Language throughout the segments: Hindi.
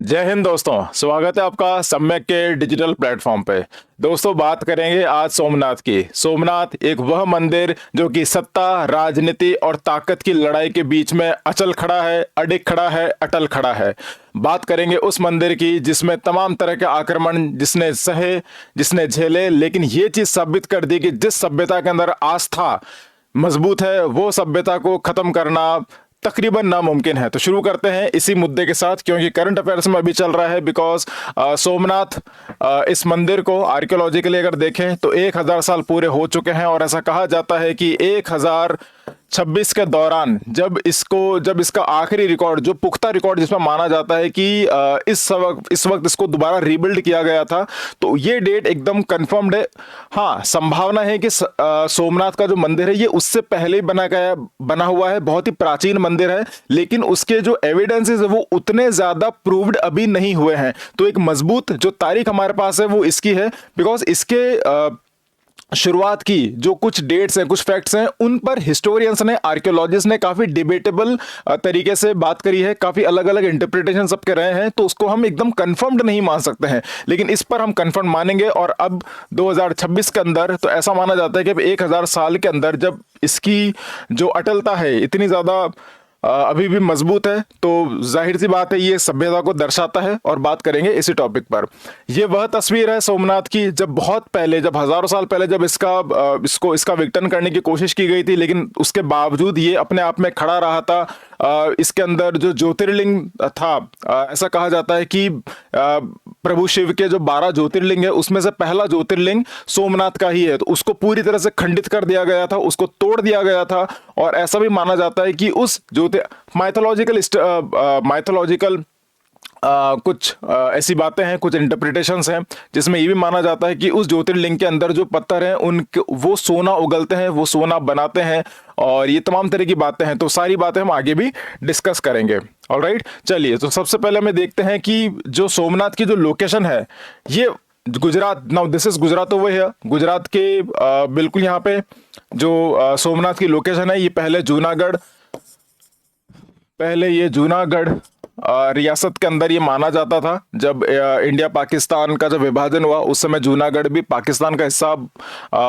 जय हिंद दोस्तों। स्वागत है आपका सम्यक के डिजिटल प्लेटफॉर्म पे। दोस्तों, बात करेंगे आज सोमनाथ की। सोमनाथ एक वह मंदिर जो कि सत्ता, राजनीति और ताकत की लड़ाई के बीच में अचल खड़ा है, अडिग खड़ा है, अटल खड़ा है। बात करेंगे उस मंदिर की जिसमें तमाम तरह के आक्रमण जिसने सहे, जिसने झेले, लेकिन ये चीज साबित कर दी कि जिस सभ्यता के अंदर आस्था मजबूत है वो सभ्यता को खत्म करना तकरीबन नामुमकिन है। तो शुरू करते हैं इसी मुद्दे के साथ, क्योंकि करंट अफेयर्स में अभी चल रहा है। बिकॉज सोमनाथ, इस मंदिर को आर्कियोलॉजिकली अगर देखें तो 1000 साल पूरे हो चुके हैं, और ऐसा कहा जाता है कि 1026 के दौरान जब इसका आखिरी रिकॉर्ड, जो पुख्ता रिकॉर्ड जिसमें माना जाता है कि इस वक्त इसको दोबारा रीबिल्ड किया गया था, तो ये डेट एकदम कंफर्म्ड है। हाँ, संभावना है कि सोमनाथ का जो मंदिर है ये उससे पहले ही बना हुआ है, बहुत ही प्राचीन मंदिर है, लेकिन उसके जो एविडेंसेस है वो उतने ज्यादा प्रूव्ड अभी नहीं हुए हैं। तो एक मजबूत जो तारीख हमारे पास है वो इसकी है, बिकॉज इसके शुरुआत की जो कुछ डेट्स हैं, कुछ फैक्ट्स हैं, उन पर हिस्टोरियंस ने, आर्कियोलॉजिस्ट ने काफी डिबेटेबल तरीके से बात करी है, काफी अलग अलग इंटरप्रिटेशन सबके रहे हैं, तो उसको हम एकदम कंफर्म्ड नहीं मान सकते हैं, लेकिन इस पर हम कंफर्म मानेंगे। और अब 2026 के अंदर तो ऐसा माना जाता है कि अब 1000 साल के अंदर जब इसकी जो अटलता है इतनी ज्यादा अभी भी मजबूत है, तो जाहिर सी बात है ये सभ्यता को दर्शाता है। और बात करेंगे इसी टॉपिक पर। ये वह तस्वीर है सोमनाथ की जब बहुत पहले, जब हजारों साल पहले जब इसका विघटन करने की कोशिश की गई थी, लेकिन उसके बावजूद ये अपने आप में खड़ा रहा था। इसके अंदर जो ज्योतिर्लिंग था, ऐसा कहा जाता है कि प्रभु शिव के जो 12 ज्योतिर्लिंग है उसमें से पहला ज्योतिर्लिंग सोमनाथ का ही है, तो उसको पूरी तरह से खंडित कर दिया गया था, उसको तोड़ दिया गया था। और ऐसा भी माना जाता है कि उस माइथोलॉजिकल कुछ ऐसी बातें हैं, कुछ इंटरप्रिटेशंस हैं, जिसमें ये भी माना जाता है कि उस ज्योतिर्लिंग के अंदर जो पत्थर हैं उनके वो सोना उगलते हैं, वो सोना बनाते हैं, और ये तमाम तरह की बातें हैं। तो सारी बातें हम आगे भी डिस्कस करेंगे। ऑलराइट, चलिए, तो सबसे पहले हमें देखते हैं कि जो सोमनाथ की जो लोकेशन है ये Gujarat, now this is Gujarat over here, Gujarat के बिल्कुल यहाँ पे जो सोमनाथ की लोकेशन है, ये पहले ये जूनागढ़ रियासत के अंदर ये माना जाता था। जब इंडिया पाकिस्तान का जब विभाजन हुआ उस समय जूनागढ़ भी पाकिस्तान का हिस्सा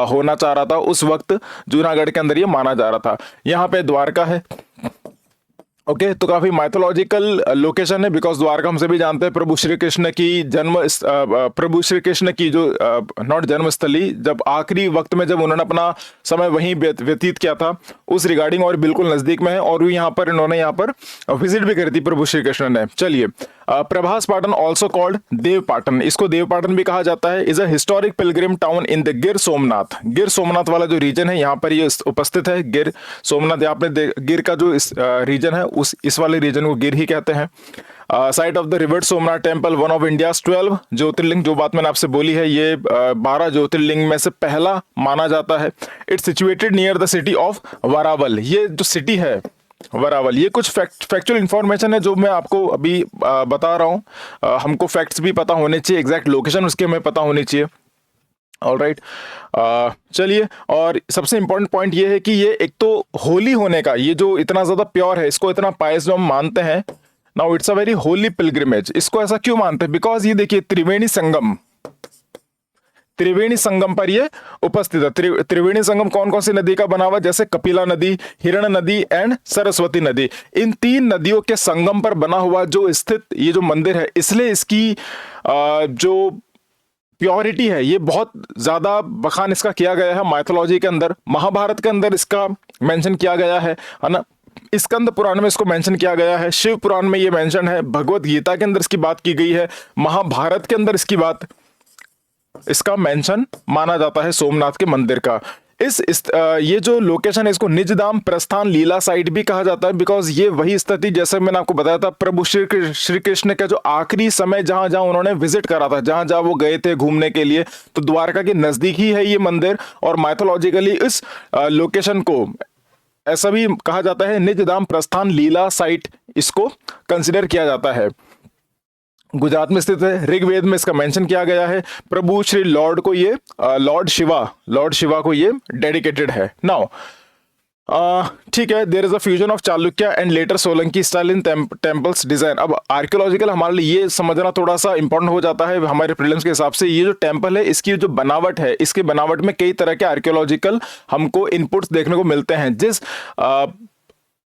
होना चाह रहा था। उस वक्त जूनागढ़ के अंदर ये माना जा रहा था। यहाँ पे द्वारका है। ओके, तो काफी माइथोलॉजिकल लोकेशन है, बिकॉज द्वारका हम सभी जानते हैं प्रभु श्री कृष्ण की जो नॉट जन्मस्थली, जब आखिरी वक्त में जब उन्होंने अपना समय वहीं व्यतीत किया था उस रिगार्डिंग, और बिल्कुल नजदीक में है। और इन्होंने यहाँ पर विजिट भी करी थी प्रभु श्री कृष्ण ने। चलिए, प्रभास पाटन, ऑल्सो कॉल्ड देव पाटन, इसको देव पाटन भी कहा जाता है, is a historic Pilgrim town in the Gir Somnath. Gir Somnath वाला जो रीजन है यहाँ पर ये उपस्थित है। गिर सोमनाथ, यहाँ पे गिर का जो रीजन है इस वाले रीजन को गिर ही कहते हैं। Site of the revered Somnath temple, one of India 12 ज्योतिर्लिंग, जो बात मैंने आपसे बोली है, ये 12 ज्योतिर्लिंग में से पहला माना जाता है। It's situated near the city of Veraval. ये जो सिटी है वरावल, ये कुछ फैक्चुअल इंफॉर्मेशन है जो मैं आपको अभी बता रहा हूँ। हमको फैक्ट्स भी पता होने चाहिए, एग्जैक्ट लोकेशन उसके हमें पता होनी चाहिए। ऑलराइट, चलिए, और सबसे इंपॉर्टेंट पॉइंट ये है कि ये एक तो होली होने का, ये जो इतना ज्यादा प्योर है, इसको इतना पायस जो हम मानते हैं, now it's a very Holi pilgrimage. इसको ऐसा क्यों मानते हैं? बिकॉज ये देखिए, त्रिवेणी संगम पर ये उपस्थित है। त्रिवेणी संगम कौन कौन सी नदी का बना हुआ? जैसे कपिला नदी, हिरण नदी एंड सरस्वती नदी। इन 3 नदियों के संगम पर बना हुआ जो स्थित ये जो मंदिर है, इसलिए इसकी जो प्योरिटी है ये बहुत ज्यादा बखान इसका किया गया है माइथोलॉजी के अंदर। महाभारत के अंदर इसका मेंशन किया गया है ना। स्कंद पुराण में इसको मेंशन किया गया है, शिव पुराण में ये मेंशन है, भगवत गीता के अंदर इसकी बात की गई है, महाभारत के अंदर इसका मेंशन माना जाता है सोमनाथ के मंदिर का। ये जो लोकेशन है इसको निजधाम प्रस्थान लीला साइट भी कहा जाता है, बिकॉज ये वही स्थिति, जैसे मैंने आपको बताया था, प्रभु श्री कृष्ण का जो आखिरी समय जहां जहां उन्होंने विजिट करा था, जहां जहां वो गए थे घूमने के लिए, तो द्वारका के नजदीक ही है ये मंदिर। और माइथोलॉजिकली इस लोकेशन को ऐसा भी कहा जाता है, निजधाम प्रस्थान लीला साइट इसको कंसिडर किया जाता है। गुजरात में स्थित है। ऋग्वेद में इसका मेंशन किया गया है। प्रभु श्री लॉर्ड को ये लॉर्ड शिवा को ये डेडिकेटेड है। नाउ ठीक है, there is a fusion of Chalukya and later Solanki style in temples design. अब आर्कियोलॉजिकल हमारे लिए ये समझना थोड़ा सा इंपॉर्टेंट हो जाता है हमारे प्रीलिम्स के हिसाब से। ये जो टेम्पल है इसकी जो बनावट है, इसकी बनावट में कई तरह के आर्कियोलॉजिकल हमको इनपुट्स देखने को मिलते हैं।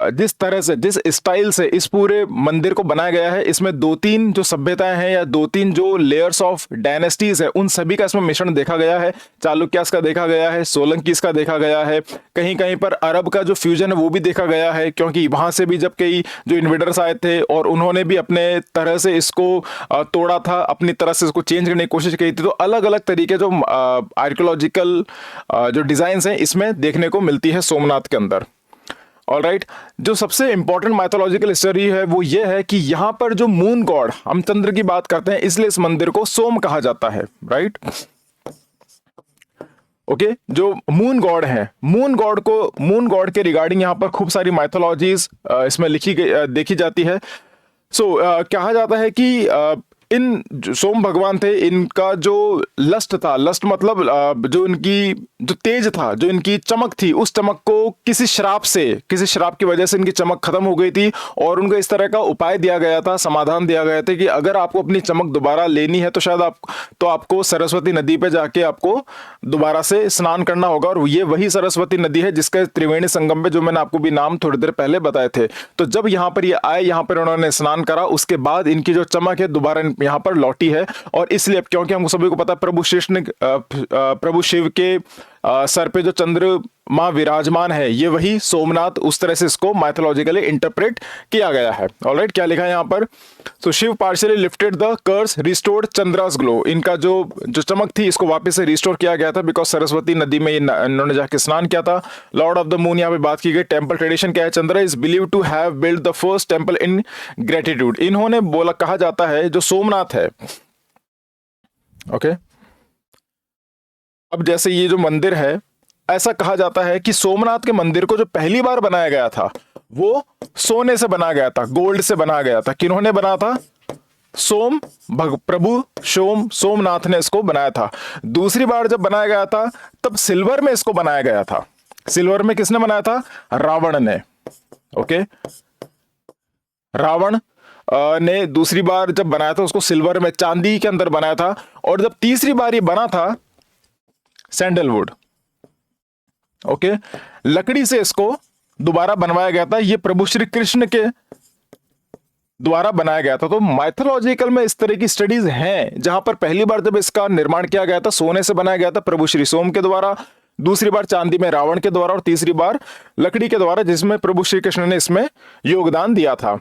जिस तरह से, जिस स्टाइल से इस पूरे मंदिर को बनाया गया है, इसमें दो तीन जो सभ्यताएं हैं या दो तीन जो लेयर्स ऑफ डायनेस्टीज है उन सभी का इसमें मिश्रण देखा गया है। चालुक्यास का देखा गया है, सोलंकीस का देखा गया है, कहीं कहीं पर अरब का जो फ्यूजन है वो भी देखा गया है, क्योंकि वहां से भी जब कई जो इन्वेडर्स आए थे और उन्होंने भी अपने तरह से इसको तोड़ा था, अपनी तरह से इसको चेंज करने की कोशिश की थी। तो अलग अलग तरीके जो आर्कियोलॉजिकल जो डिजाइन हैं इसमें देखने को मिलती है सोमनाथ के अंदर। ऑलराइट, जो सबसे इंपॉर्टेंट माइथोलॉजिकल स्टोरी है वो ये है कि यहां पर जो मून गॉड, हम चंद्र की बात करते हैं इसलिए इस मंदिर को सोम कहा जाता है, राइट। ओके, जो मून गॉड है, मून गॉड के रिगार्डिंग यहां पर खूब सारी माइथोलॉजीज इसमें लिखी गई देखी जाती है। सो कहा जाता है कि इन जो सोम भगवान थे, इनका जो लस्ट था, लस्ट मतलब जो इनकी जो तेज था, जो इनकी चमक थी, उस चमक को किसी श्राप की वजह से इनकी चमक खत्म हो गई थी और उनको इस तरह का उपाय दिया गया था, समाधान दिया गया था कि अगर आपको अपनी चमक दोबारा लेनी है तो शायद आपको सरस्वती नदी पे जाके आपको दोबारा से स्नान करना होगा। और ये वही सरस्वती नदी है जिसके त्रिवेणी संगम पे जो मैंने आपको भी नाम थोड़ी देर पहले बताए थे। तो जब यहाँ पर ये आए, यहाँ पर उन्होंने स्नान करा, उसके बाद इनकी जो चमक है दोबारा यहाँ पर लौटी है। और इसलिए क्योंकि हमको सभी को पता है प्रभु शिव के सर पे जो चंद्रमा विराजमान है ये वही सोमनाथ, उस तरह से इसको माइथोलॉजिकली इंटरप्रेट किया गया है। ऑलराइट, क्या लिखा है यहाँ पर? तो Shiva partially lifted the curse, restored Chandra's glow. इनका जो चमक थी इसको वापस से रिस्टोर किया गया था बिकॉज सरस्वती नदी में इन्होंने जाके स्नान किया था। लॉर्ड ऑफ द मून यहाँ पे बात की गई। टेम्पल ट्रेडिशन क्या है? Chandra is believe to have build the first temple in gratitude. इन्होंने बोला, कहा जाता है जो सोमनाथ है, ओके, अब जैसे ये जो मंदिर है, ऐसा कहा जाता है कि सोमनाथ के मंदिर को जो पहली बार बनाया गया था वो सोने से बनाया गया था, गोल्ड से बनाया गया था। किन्होंने बना था? प्रभु सोमनाथ ने इसको बनाया था। दूसरी बार जब बनाया गया था तब सिल्वर में इसको बनाया गया था। सिल्वर में किसने बनाया था? रावण ने। ओके, रावण ने दूसरी बार जब बनाया था उसको सिल्वर में, चांदी के अंदर बनाया था। और जब तीसरी बार ये बना था सैंडलवुड, ओके, लकड़ी से इसको दोबारा बनवाया गया था। ये प्रभु श्री कृष्ण के द्वारा बनाया गया था। तो माइथोलॉजिकल में इस तरह की स्टडीज हैं जहां पर पहली बार जब इसका निर्माण किया गया था सोने से बनाया गया था प्रभु श्री सोम के द्वारा, दूसरी बार चांदी में रावण के द्वारा और तीसरी बार लकड़ी के द्वारा जिसमें प्रभु श्री कृष्ण ने इसमें योगदान दिया था।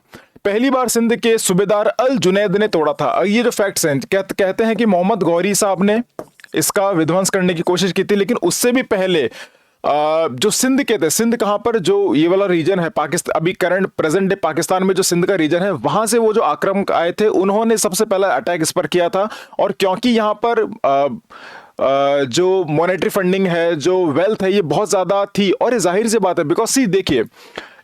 पहली बार सिंध के सूबेदार अल जुनैद ने तोड़ा था। ये जो फैक्ट्स हैं, कहते हैं कि मोहम्मद गौरी साहब ने इसका विध्वंस करने की कोशिश की थी, लेकिन उससे भी पहले जो सिंध के थे, सिंध कहां पर, जो ये वाला रीजन है पाकिस्तान, अभी करंट प्रेजेंट डे पाकिस्तान में जो सिंध का रीजन है, वहां से वो जो आक्रमक आए थे उन्होंने सबसे पहला अटैक इस पर किया था। और क्योंकि यहाँ पर जो मॉनेटरी फंडिंग है, जो वेल्थ है, ये बहुत ज्यादा थी और ये जाहिर सी बात है बिकॉज सी देखिए,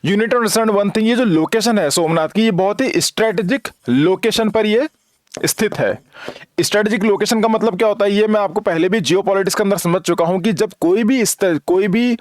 यूनिट अंडरस्टैंड वन थिंग, ये जो लोकेशन है सोमनाथ की, ये बहुत ही स्ट्रेटेजिक लोकेशन पर ये स्थित है। स्ट्रेटेजिक लोकेशन का मतलब क्या होता है, ये मैं आपको पहले भी जियोपॉलिटिक्स के अंदर समझ चुका हूं कि जब कोई भी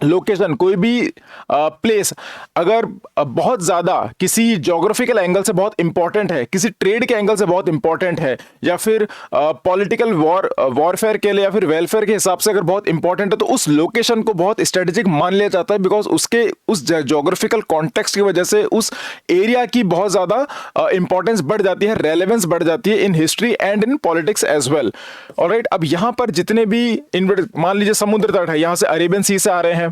लोकेशन, कोई भी प्लेस अगर बहुत ज्यादा किसी ज्योग्राफिकल एंगल से बहुत इंपॉर्टेंट है, किसी ट्रेड के एंगल से बहुत इंपॉर्टेंट है, या फिर पॉलिटिकल वॉरफेयर के लिए या फिर वेलफेयर के हिसाब से अगर बहुत इंपॉर्टेंट है, तो उस लोकेशन को बहुत स्ट्रेटेजिक मान लिया जाता है बिकॉज उसके उस ज्योग्राफिकल कॉन्टेक्स्ट की वजह से उस एरिया की बहुत ज्यादा इंपॉर्टेंस बढ़ जाती है, रेलेवेंस बढ़ जाती है in history and in politics as well. Alright, अब यहां पर जितने भी मान लीजिए समुद्र तट है, यहां से अरेबियन सी से आ रहे हैं,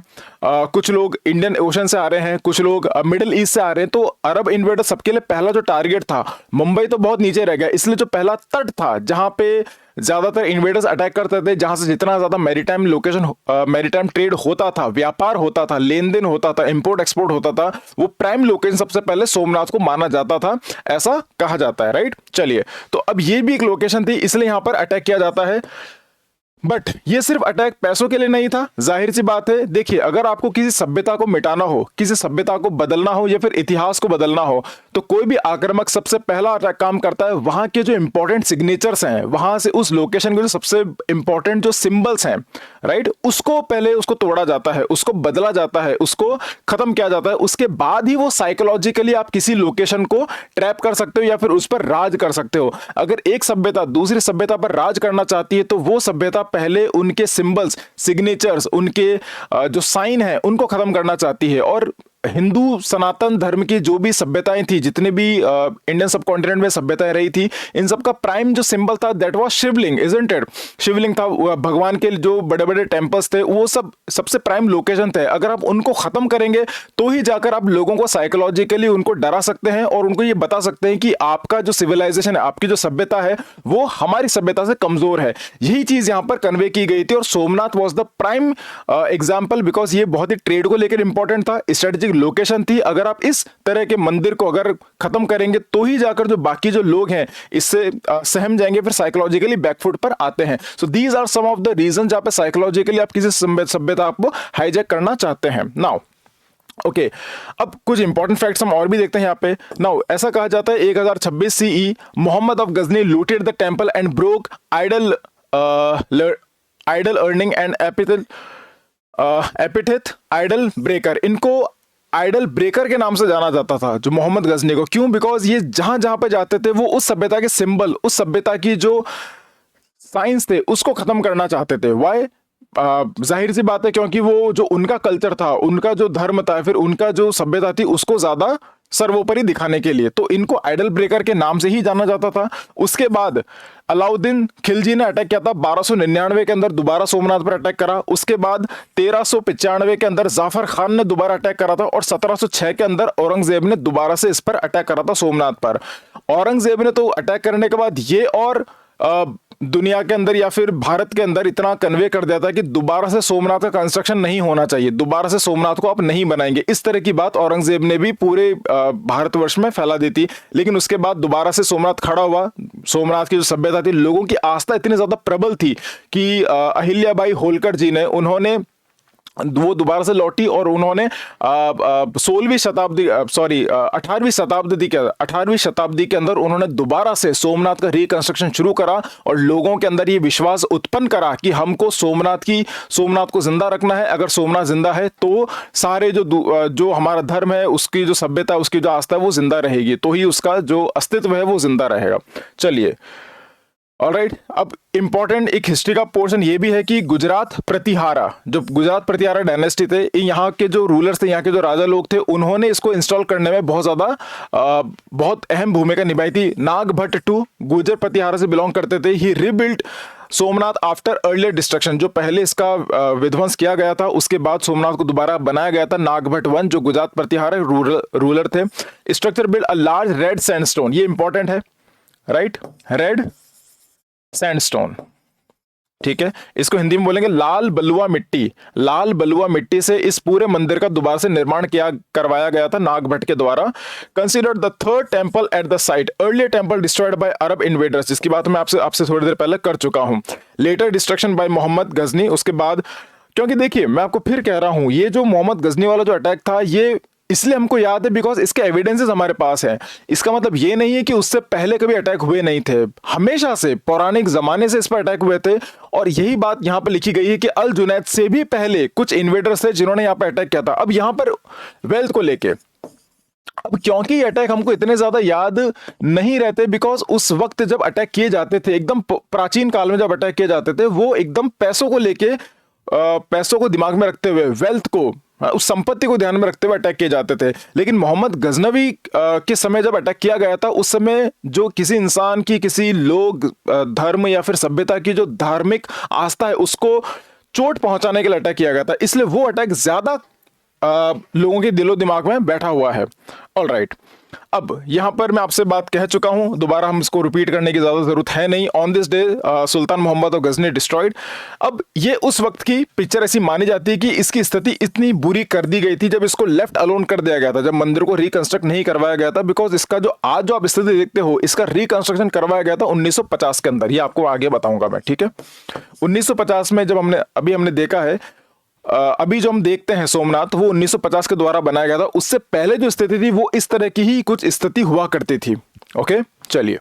कुछ लोग इंडियन ओशन से आ रहे हैं, कुछ लोग मिडिल ईस्ट से आ रहे हैं। तो अरब इन्वेडर सबके लिए पहला जो टारगेट था, मुंबई तो बहुत नीचे रह गया, इसलिए जो पहला तट था जहां पे ज्यादातर इन्वेडर्स अटैक करते थे, जहां से जितना ज्यादा मैरीटाइम लोकेशन, मैरीटाइम ट्रेड होता था, व्यापार होता था, लेन देन होता था, इंपोर्ट एक्सपोर्ट होता था, वो प्राइम लोकेशन सबसे पहले सोमनाथ को माना जाता था, ऐसा कहा जाता है। राइट, चलिए, तो अब ये भी एक लोकेशन थी, इसलिए यहां पर अटैक किया जाता है। बट ये सिर्फ अटैक पैसों के लिए नहीं था। जाहिर सी बात है, देखिए अगर आपको किसी सभ्यता को मिटाना हो, किसी सभ्यता को बदलना हो या फिर इतिहास को बदलना हो, तो कोई भी आक्रामक सबसे पहला अटैक काम करता है वहां के जो इंपॉर्टेंट सिग्नेचर्स हैं, वहां से उस लोकेशन के जो सबसे इंपॉर्टेंट जो सिंबल्स हैं, राइट, उसको पहले उसको तोड़ा जाता है, उसको बदला जाता है, उसको खत्म किया जाता है। उसके बाद ही वो साइकोलॉजिकली आप किसी लोकेशन को ट्रैप कर सकते हो या फिर उस पर राज कर सकते हो। अगर एक सभ्यता दूसरी सभ्यता पर राज करना चाहती है तो वो सभ्यता पहले उनके सिंबल्स, सिग्नेचर्स, उनके जो साइन है उनको खत्म करना चाहती है। और हिंदू सनातन धर्म की जो भी सभ्यताएं थी, जितने भी इंडियन सब कॉन्टिनेंट में सभ्यताएं रही थी, इन सब का प्राइम जो सिंबल था that was Shivling, isn't it? Shivling था। भगवान के जो बड़े बड़े टेम्पल्स थे वो सब सबसे प्राइम लोकेशन थे। अगर आप उनको खत्म करेंगे तो ही जाकर आप लोगों को साइकोलॉजिकली उनको डरा सकते हैं और उनको ये बता सकते हैं कि आपका जो सिविलाइजेशन है, आपकी जो सभ्यता है वो हमारी सभ्यता से कमजोर है। यही चीज यहां पर कन्वे की गई थी और Somnath was the prime example, because ये बहुत ही ट्रेड को लेकर इंपॉर्टेंट था, स्ट्रेटेजिक लोकेशन थी। अगर आप इस तरह के मंदिर को अगर खत्म करेंगे तो ही जाकर जो बाकी जो लोग हैं इससे सहम जाएंगे, फिर साइकोलॉजिकली बैकफुट पर आते हैं। So these are some of the region जहां पे साइकोलॉजिकली आप किसी सभ्यता को हाईजैक करना चाहते हैं। नाउ ओके, अब कुछ इंपॉर्टेंट फैक्ट्स हम और भी देखते हैं यहाँ पे। नाउ ऐसा कहा जाता है 1026 CE Mohammed of Ghazni looted the temple and broke idol earning and epithet idol breaker. इनको आइडल ब्रेकर के नाम से जाना जाता था जो मोहम्मद गजनी को। क्यों? बिकॉज ये जहां जहां पे जाते थे वो उस सभ्यता के सिंबल, उस सभ्यता की जो साइंस थे उसको खत्म करना चाहते थे। वाई? जाहिर सी बात है क्योंकि वो जो उनका कल्चर था, उनका जो धर्म था, फिर उनका जो सभ्यता थी उसको ज्यादा सर्वोपरि दिखाने के लिए, तो इनको आइडल ब्रेकर के नाम से ही जाना जाता था। उसके बाद अलाउद्दीन खिलजी ने अटैक किया था 1299 के अंदर, दोबारा सोमनाथ पर अटैक करा। उसके बाद 1395 के अंदर जाफर खान ने दोबारा अटैक करा था और 1706 के अंदर औरंगजेब ने दोबारा से इस पर अटैक करा था सोमनाथ पर। औरंगजेब ने तो अटैक करने के बाद ये और दुनिया के अंदर या फिर भारत के अंदर इतना कन्वे कर दिया था कि दोबारा से सोमनाथ का कंस्ट्रक्शन नहीं होना चाहिए, दोबारा से सोमनाथ को आप नहीं बनाएंगे। इस तरह की बात औरंगजेब ने भी पूरे भारतवर्ष में फैला दी थी। लेकिन उसके बाद दोबारा से सोमनाथ खड़ा हुआ। सोमनाथ की जो सभ्यता थी, लोगों की आस्था इतनी ज्यादा प्रबल थी कि अहिल्याबाई होलकर जी ने, उन्होंने वो दोबारा से लौटी और उन्होंने 18वीं शताब्दी के अंदर उन्होंने दोबारा से सोमनाथ का रिकंस्ट्रक्शन शुरू करा और लोगों के अंदर ये विश्वास उत्पन्न करा कि हमको सोमनाथ को जिंदा रखना है। अगर सोमनाथ जिंदा है तो सारे जो हमारा धर्म है, उसकी जो सभ्यता, उसकी जो आस्था है वो जिंदा रहेगी, तो ही उसका जो अस्तित्व है वो जिंदा रहेगा। चलिए, ऑलराइट, अब इंपॉर्टेंट एक हिस्ट्री का पोर्शन ये भी है कि गुजरात प्रतिहारा डायनेस्टी थे, यहाँ के जो रूलर्स थे, यहाँ के जो राजा लोग थे, उन्होंने इसको इंस्टॉल करने में बहुत अहम भूमिका निभाई थी। नागभट्ट टू गुजर प्रतिहारा से बिलोंग करते थे। He rebuilt Somnath after earlier destruction, जो पहले इसका विध्वंस किया गया था उसके बाद सोमनाथ को दोबारा बनाया गया था। नागभट्ट वन जो गुजरात प्रतिहारा रूलर थे। Structure build a large red sandstone, ये इंपॉर्टेंट है, राइट, रेड सैंडस्टोन, ठीक है, इसको हिंदी में बोलेंगे लाल बलुआ मिट्टी। लाल बलुआ मिट्टी से इस पूरे मंदिर का दोबारा से निर्माण करवाया गया था नागभट्ट के द्वारा। Considered the third temple at the site, earlier temple destroyed by Arab invaders, जिसकी बात मैं आपसे थोड़ी देर पहले कर चुका हूं। Later destruction by Mohammed Ghazni, उसके बाद, क्योंकि देखिए मैं आपको फिर कह रहा हूं, ये जो मोहम्मद गजनी वाला जो अटैक था ये इसलिए हमको याद है बिकॉज इसके एविडेंसेस हमारे पास हैं। इसका मतलब ये नहीं है कि उससे पहले कभी अटैक हुए नहीं थे, हमेशा से पौराणिक जमाने से इस पर अटैक हुए थे। और यही बात यहां पर लिखी गई है कि अल जुनैद से भी पहले कुछ इन्वेडर्स थे जिन्होंने यहां पर अटैक किया था। अब यहां पर वेल्थ को लेके, अब क्योंकि ये अटैक हमको इतने ज्यादा याद नहीं रहते बिकॉज उस वक्त जब अटैक किए जाते थे, एकदम प्राचीन काल में जब अटैक किए जाते थे, वो एकदम पैसों को लेके, पैसों को दिमाग में रखते हुए, वेल्थ को, उस संपत्ति को ध्यान में रखते हुए अटैक किए जाते थे। लेकिन मोहम्मद गजनवी के समय जब अटैक किया गया था, उस समय जो किसी इंसान की, किसी लोग, धर्म या फिर सभ्यता की जो धार्मिक आस्था है उसको चोट पहुंचाने के लिए अटैक किया गया था, इसलिए वो अटैक ज्यादा लोगों के दिलो दिमाग में बैठा हुआ है। ऑलराइट, अब यहां पर मैं आपसे बात कह चुका हूं, दोबारा हम इसको रिपीट करने की ज्यादा जरूरत है नहीं। On this day sultan Mohammed of Ghazni destroyed. अब ये उस वक्त की पिक्चर ऐसी मानी जाती है कि इसकी स्थिति इतनी बुरी कर दी गई थी जब इसको लेफ्ट अलोन कर दिया गया था, जब मंदिर को रिकंस्ट्रक्ट नहीं करवाया गया था, बिकॉज इसका जो आज जो आप स्थिति देखते हो इसका रिकंस्ट्रक्शन करवाया गया था 1950 के अंदर। ये आपको आगे बताऊंगा मैं, ठीक है। 1950 में जब हमने देखा है, अभी जो हम देखते हैं सोमनाथ, वो 1950 के द्वारा बनाया गया था। उससे पहले जो स्थिति थी वो इस तरह की ही कुछ स्थिति हुआ करती थी। ओके, चलिए।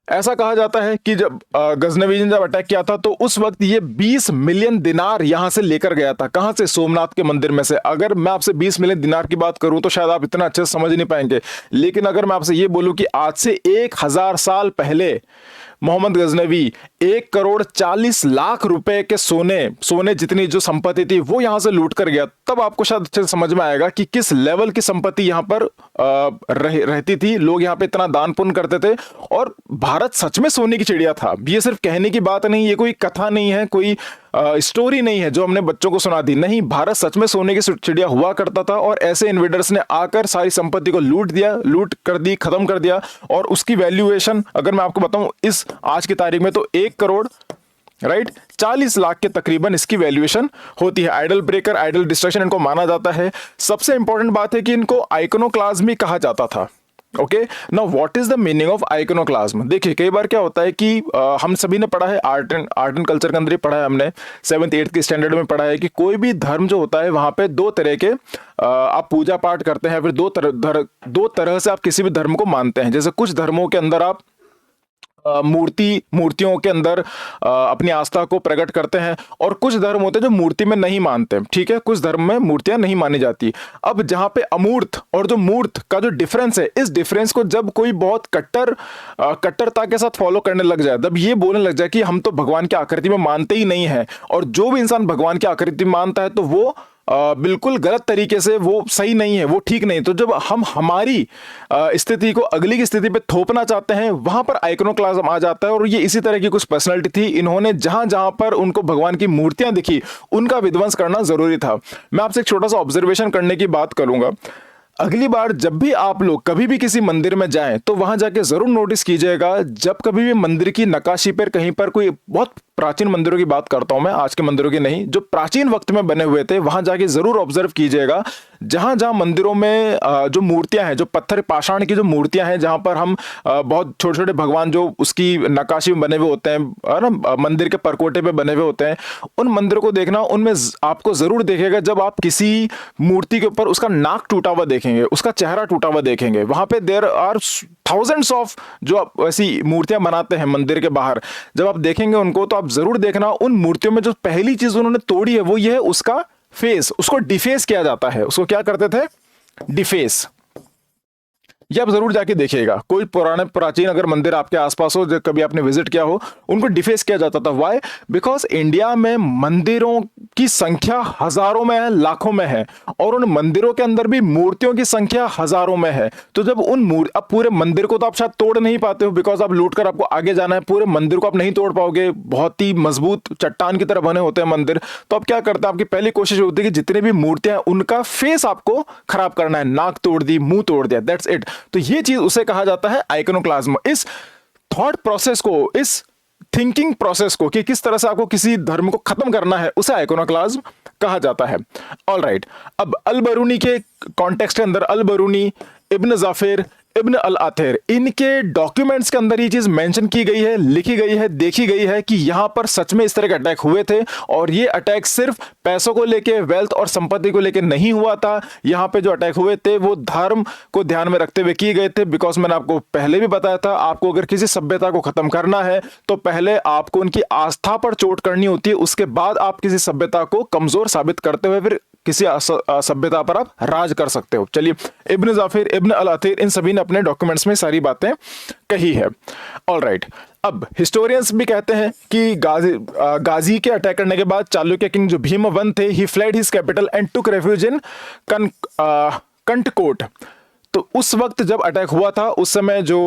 ऐसा कहा जाता है कि जब गजनवी ने जब अटैक किया था तो उस वक्त ये 20 मिलियन दिनार यहां से लेकर गया था। कहां से? सोमनाथ के मंदिर में से। अगर मैं आपसे 20 मिलियन दिनार की बात करूं तो शायद आप इतना अच्छे से समझ नहीं पाएंगे, लेकिन अगर मैं आपसे ये बोलूं कि आज से 1000 साल पहले मोहम्मद गजनवी 1,40,00,000 रुपए के सोने जितनी जो संपत्ति थी वो यहां से लूट कर गया, तब आपको शायद अच्छे से समझ में आएगा कि किस लेवल की संपत्ति यहां पर रहती थी। लोग यहां पे इतना दान पुण्य करते थे, और भारत सच में सोने की चिड़िया था। ये सिर्फ कहने की बात नहीं, ये कोई कथा नहीं है, कोई स्टोरी नहीं है जो हमने बच्चों को सुना दी। नहीं, भारत सच में सोने की चिड़िया हुआ करता था, और ऐसे इन्वेडर्स ने आकर सारी संपत्ति को लूट कर दी, खत्म कर दिया। और उसकी वैल्यूएशन अगर मैं आपको बताऊं इस आज की तारीख में, तो 1 करोड़ 40 लाख के तकरीबन इसकी वैल्यूएशन होती है। आइडल ब्रेकर, आइडल डिस्ट्रक्शन इनको माना जाता है। सबसे इंपॉर्टेंट बात है कि इनको आइकोनोक्लाज्म कहा जाता था। Okay, now what is the meaning of iconoclasm? देखिए, कई बार क्या होता है कि हम सभी ने पढ़ा है, आर्ट एंड कल्चर के अंदर ही पढ़ा है हमने, 7th 8th की स्टैंडर्ड में पढ़ा है कि कोई भी धर्म जो होता है वहां पे दो तरह के आप पूजा पाठ करते हैं, फिर दो तरह से आप किसी भी धर्म को मानते हैं। जैसे कुछ धर्मों के अंदर आप मूर्तियों के अंदर अपनी आस्था को प्रकट करते हैं, और कुछ धर्म होते हैं जो मूर्ति में नहीं मानते। ठीक है, कुछ धर्म में मूर्तियां नहीं मानी जाती। अब जहां पे अमूर्त और जो मूर्त का जो डिफरेंस है, इस डिफरेंस को जब कोई बहुत कट्टरता के साथ फॉलो करने लग जाए, जब ये बोलने लग जाए कि हम तो भगवान की आकृति में मानते ही नहीं है, और जो भी इंसान भगवान की आकृति में मानता है तो वो बिल्कुल गलत तरीके से, वो सही नहीं है, वो ठीक नहीं। तो जब हम हमारी स्थिति को अगली की स्थिति पे थोपना चाहते हैं, वहां पर आइकोनोक्लाज्म आ जाता है। और ये इसी तरह की कुछ पर्सनालिटी थी, इन्होंने जहां जहां पर उनको भगवान की मूर्तियां दिखी उनका विध्वंस करना जरूरी था। मैं आपसे एक छोटा सा ऑब्जर्वेशन करने की बात करूंगा। अगली बार जब भी आप लोग कभी भी किसी मंदिर में जाएं तो वहां जाके जरूर नोटिस कीजिएगा, जब कभी भी मंदिर की नक्काशी पर कहीं पर कोई, बहुत प्राचीन मंदिरों की बात करता हूं मैं, आज के मंदिरों की नहीं, जो प्राचीन वक्त में बने हुए थे, वहां जाके जरूर ऑब्जर्व कीजिएगा। जहां जहां मंदिरों में जो मूर्तियां हैं, जो पत्थर पाषाण की जो मूर्तियां हैं, जहां पर हम बहुत छोटे छोटे भगवान जो उसकी नक्काशी में बने हुए होते हैं, है ना, मंदिर के परकोटे पे बने हुए होते हैं, उन मंदिरों को देखना, उनमें आपको जरूर देखेगा जब आप किसी मूर्ति के ऊपर उसका नाक टूटा हुआ देखेंगे, उसका चेहरा टूटा हुआ देखेंगे, वहां पे देयर आर थाउजेंड्स ऑफ जो आप ऐसी मूर्तियां बनाते हैं मंदिर के बाहर, जब आप देखेंगे उनको तो आप जरूर देखना उन मूर्तियों में जो पहली चीज उन्होंने तोड़ी है वो ये है उसका फेस। उसको डिफेस किया जाता है। उसको क्या करते थे? डिफेस। ये आप जरूर जाके देखिएगा। कोई प्राचीन अगर मंदिर आपके आसपास हो, जो कभी आपने विजिट किया हो, उनको डिफेस किया जाता था। व्हाई? बिकॉज इंडिया में मंदिरों की संख्या हजारों में है, लाखों में है, और उन मंदिरों के अंदर भी मूर्तियों की संख्या हजारों में है। तो जब अब पूरे मंदिर को तो आप शायद तोड़ नहीं पाते हो, बिकॉज आप लूट कर आपको आगे जाना है, पूरे मंदिर को आप नहीं तोड़ पाओगे, बहुत ही मजबूत चट्टान की तरह बने होते हैं मंदिर। तो आप क्या करते हैं, आपकी पहली कोशिश होती है कि जितने भी मूर्तियां हैं उनका फेस आपको खराब करना है, नाक तोड़ दी, मुंह तोड़ दिया, दैट्स इट। तो ये चीज उसे कहा जाता है आइकोनोक्लाज्म। इस थॉट प्रोसेस को, इस थिंकिंग प्रोसेस को, कि किस तरह से आपको किसी धर्म को खत्म करना है, उसे आइकोनोक्लाज्म कहा जाता है। ऑल राइट, अब अल बरूनी के कॉन्टेक्स्ट के अंदर, अल बरूनी, इब्न जाफिर, इब्न अल आथिर, इनके डॉक्यूमेंट्स के अंदर ये चीज मेंशन की गई है, लिखी गई है, देखी गई है कि यहां पर सच में इस तरह के अटैक हुए थे। और ये अटैक सिर्फ पैसों को लेके, वेल्थ और संपत्ति को लेके नहीं हुआ था। यहां पे जो अटैक हुए थे वो धर्म को ध्यान में रखते हुए किए गए थे। बिकॉज मैंने आपको पहले भी बताया था, आपको अगर किसी सभ्यता को खत्म करना है तो पहले आपको उनकी आस्था पर चोट करनी होती है, उसके बाद आप किसी सभ्यता को कमजोर साबित करते हुए फिर किसी सभ्यता पर आप राज कर सकते हो। चलिए, इब्न जाफिर, इब्न अल आथिर, इन सभी ने अपने डॉक्यूमेंट्स में सारी बातें कही है। ऑल राइट, अब हिस्टोरियंस भी कहते हैं कि गाजी के अटैक करने के बाद चालुक्य किंग जो भीमवन थे, he fled his capital and took refuge in Kantkot. तो उस वक्त जब अटैक हुआ था, उस समय जो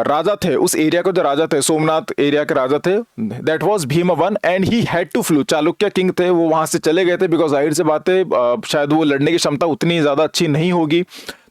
राजा थे, उस एरिया के जो राजा थे, सोमनाथ एरिया के राजा थे, that was Bhimvan, and he had to flee. Chalukya king थे, वो वहां से चले गए थे, बिकॉज जाहिर सी बात है शायद वो लड़ने की क्षमता उतनी ज्यादा अच्छी नहीं होगी।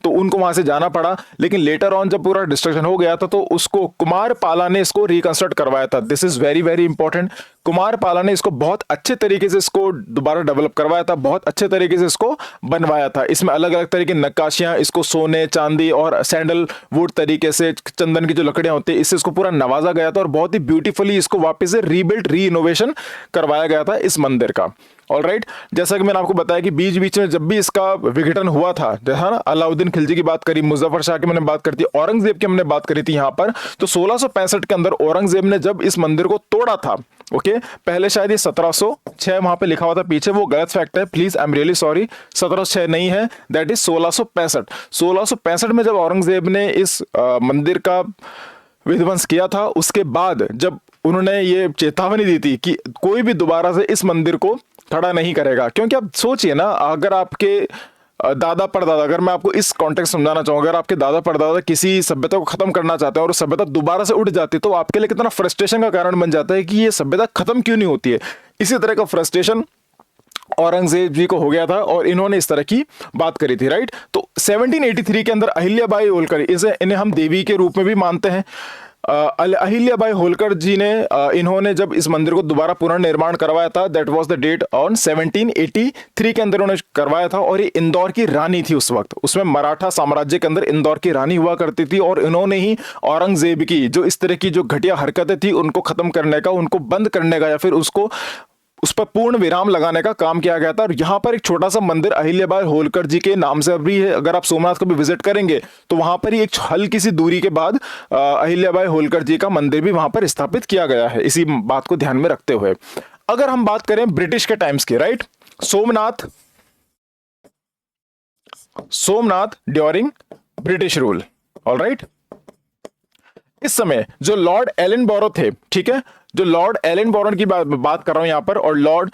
तो उनको वहां से जाना पड़ा। लेकिन लेटर ऑन जब पूरा डिस्ट्रक्शन हो गया था तो उसको कुमारपाला ने इसको रिकंस्ट्रक्ट करवाया था। This is very very important. Kumarapala ने इसको बहुत अच्छे तरीके से इसको दोबारा डेवलप करवाया था, बहुत अच्छे तरीके से इसको बनवाया था। इसमें अलग अलग तरह की नक्काशियां, इसको सोने चांदी और सैंडलवुड तरीके से, चंदन की जो लकड़ियां होती है, इससे इसको पूरा नवाजा गया था और बहुत ही ब्यूटीफुली इसको वापस से रीबिल्ड री इनोवेशन करवाया गया था इस मंदिर का। ऑलराइट, जैसा कि मैंने आपको बताया कि बीच बीच में जब भी इसका विघटन हुआ था, जैसा ना अलाउद्दीन खिलजी की बात करी, मुजफ्फर शाह की मैंने बात करती, औरंगजेब की हमने बात करी थी यहाँ पर, तो 1665 के अंदर औरंगजेब ने जब इस मंदिर को तोड़ा था, ओके, पहले शायद ये 1706 वहां पे लिखा हुआ था पीछे, वो गलत फैक्ट है, please I am really sorry, 1706 नहीं है, दैट इज 1665। 1665 में जब औरंगजेब ने इस मंदिर का विध्वंस किया था, उसके बाद जब उन्होंने ये चेतावनी दी थी कि कोई भी दोबारा से इस मंदिर को खड़ा नहीं करेगा, क्योंकि आप सोचिए ना, अगर आपके दादा परदादा, अगर मैं आपको इस कॉन्टेक्स्ट समझाना चाहूँ, अगर आपके दादा परदादा किसी सभ्यता को खत्म करना चाहते हैं और सभ्यता दोबारा से उठ जाती है, तो आपके लिए कितना फ्रस्ट्रेशन का कारण बन जाता है कि ये सभ्यता खत्म क्यों नहीं होती है। इसी तरह का फ्रस्ट्रेशन औरंगजेब जी को हो गया था और इन्होंने इस तरह की बात करी थी, राइट। तो 1783 के अंदर अहिल्याबाई होलकर, इन्हें हम देवी के रूप में भी मानते हैं, अहिल्याबाई होलकर जी ने इन्होंने जब इस मंदिर को दोबारा पुनर्निर्माण करवाया था, that was the date on 1783 के अंदर उन्होंने करवाया था। और ये इंदौर की रानी थी उस वक्त, उसमें मराठा साम्राज्य के अंदर इंदौर की रानी हुआ करती थी, और इन्होंने ही औरंगजेब की जो इस तरह की जो घटिया हरकतें थी उनको खत्म करने का, उनको बंद करने का, या फिर उसको उस पर पूर्ण विराम लगाने का काम किया गया था। और यहाँ पर एक छोटा सा मंदिर अहिल्याबाई होलकर जी के नाम से भी है। अगर आप सोमनाथ को भी विजिट करेंगे तो वहां पर ही एक हल्की सी दूरी के बाद अहिल्याबाई होलकर जी का मंदिर भी वहां पर स्थापित किया गया है, इसी बात को ध्यान में रखते हुए। अगर हम बात करें ब्रिटिश के टाइम्स की, right, Somnath during British rule, alright, इस समय जो लॉर्ड एलन बोरो थे, ठीक है, जो लॉर्ड एलन बोरो की बात कर रहा हूं यहां पर, और लॉर्ड